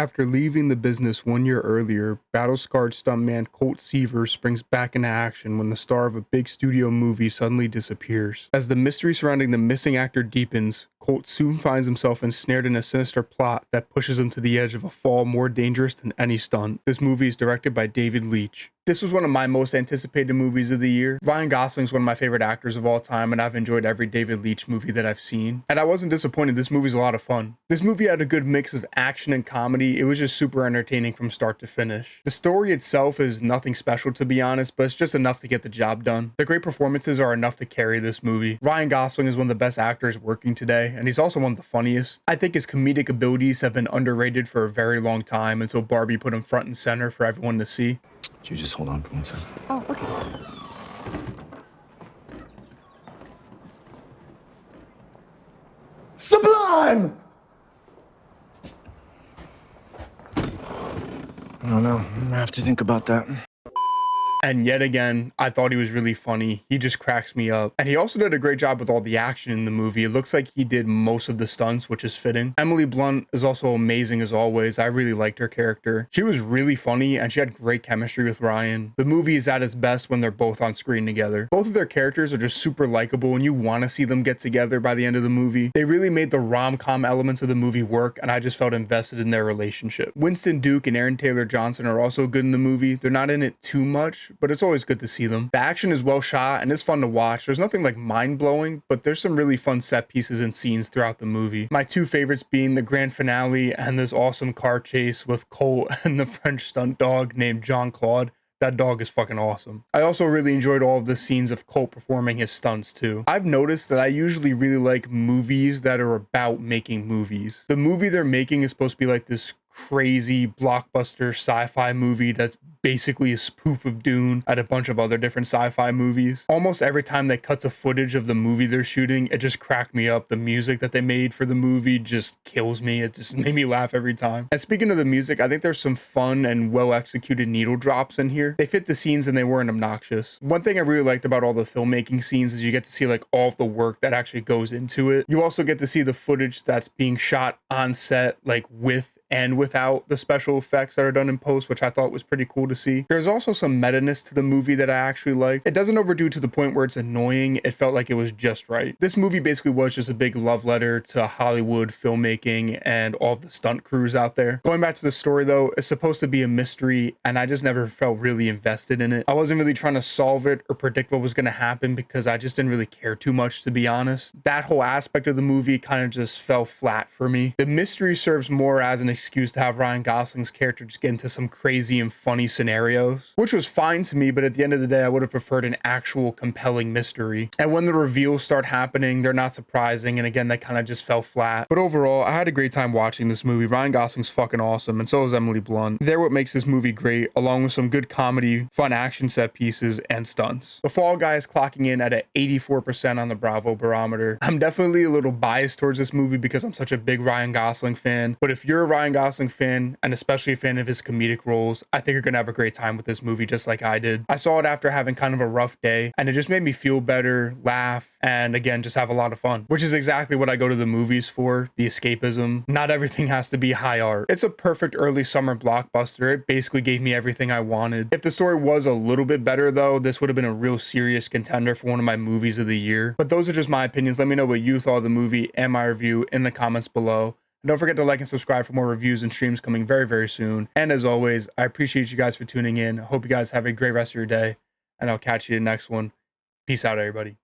After leaving the business 1 year earlier, battle-scarred stuntman Colt Seavers springs back into action when the star of a big studio movie suddenly disappears. As the mystery surrounding the missing actor deepens, Colt soon finds himself ensnared in a sinister plot that pushes him to the edge of a fall more dangerous than any stunt. This movie is directed by David Leitch. This was one of my most anticipated movies of the year. Ryan Gosling is one of my favorite actors of all time, and I've enjoyed every David Leitch movie that I've seen. And I wasn't disappointed. This movie's a lot of fun. This movie had a good mix of action and comedy. It was just super entertaining from start to finish. The story itself is nothing special, to be honest, but it's just enough to get the job done. The great performances are enough to carry this movie. Ryan Gosling is one of the best actors working today, and he's also one of the funniest. I think his comedic abilities have been underrated for a very long time until Barbie put him front and center for everyone to see. Could you just hold on for 1 second? Oh, okay. Sublime! I don't know. I'm gonna have to think about that. And yet again, I thought he was really funny. He just cracks me up. And he also did a great job with all the action in the movie. It looks like he did most of the stunts, which is fitting. Emily Blunt is also amazing as always. I really liked her character. She was really funny and she had great chemistry with Ryan. The movie is at its best when they're both on screen together. Both of their characters are just super likable and you want to see them get together by the end of the movie. They really made the rom-com elements of the movie work and I just felt invested in their relationship. Winston Duke and Aaron Taylor Johnson are also good in the movie. They're not in it too much, but it's always good to see them. The action is well shot and it's fun to watch. There's nothing like mind-blowing, but there's some really fun set pieces and scenes throughout the movie. My two favorites being the grand finale and this awesome car chase with Colt and the French stunt dog named Jean-Claude. That dog is fucking awesome. I also really enjoyed all of the scenes of Colt performing his stunts too. I've noticed that I usually really like movies that are about making movies. The movie they're making is supposed to be like this crazy blockbuster sci-fi movie that's basically a spoof of Dune at a bunch of other different sci-fi movies. Almost every time they cut to footage of the movie they're shooting, it just cracked me up. The music that they made for the movie just kills me. It just made me laugh every time. And speaking of the music, I think there's some fun and well-executed needle drops in here. They fit the scenes and they weren't obnoxious. One thing I really liked about all the filmmaking scenes is you get to see like all of the work that actually goes into it. You also get to see the footage that's being shot on set, like with and without the special effects that are done in post, which I thought was pretty cool to see. There's also some meta-ness to the movie that I actually like. It doesn't overdo to the point where it's annoying. It felt like it was just right. This movie basically was just a big love letter to Hollywood filmmaking and all of the stunt crews out there. Going back to the story though, it's supposed to be a mystery and I just never felt really invested in it. I wasn't really trying to solve it or predict what was going to happen because I just didn't really care too much, to be honest. That whole aspect of the movie kind of just fell flat for me. The mystery serves more as an excuse to have Ryan Gosling's character just get into some crazy and funny scenarios, which was fine to me, but at the end of the day, I would have preferred an actual compelling mystery. And when the reveals start happening, they're not surprising, and again, they kind of just fell flat. But overall, I had a great time watching this movie. Ryan Gosling's fucking awesome, and so is Emily Blunt. They're what makes this movie great, along with some good comedy, fun action set pieces, and stunts. The Fall Guy is clocking in at an 84% on the Bravo barometer. I'm definitely a little biased towards this movie because I'm such a big Ryan Gosling fan, but if you're a Ryan Gosling fan and especially a fan of his comedic roles, I think you're gonna have a great time with this movie just like I did. I saw it after having kind of a rough day and it just made me feel better, laugh, and again just have a lot of fun, which is exactly what I go to the movies for, the escapism. Not everything has to be high art. It's a perfect early summer blockbuster. It basically gave me everything I wanted. If the story was a little bit better though, this would have been a real serious contender for one of my movies of the year. But those are just my opinions. Let me know what you thought of the movie and my review in the comments below. Don't forget to like and subscribe for more reviews and streams coming very, very soon. And as always, I appreciate you guys for tuning in. I hope you guys have a great rest of your day, and I'll catch you in the next one. Peace out, everybody.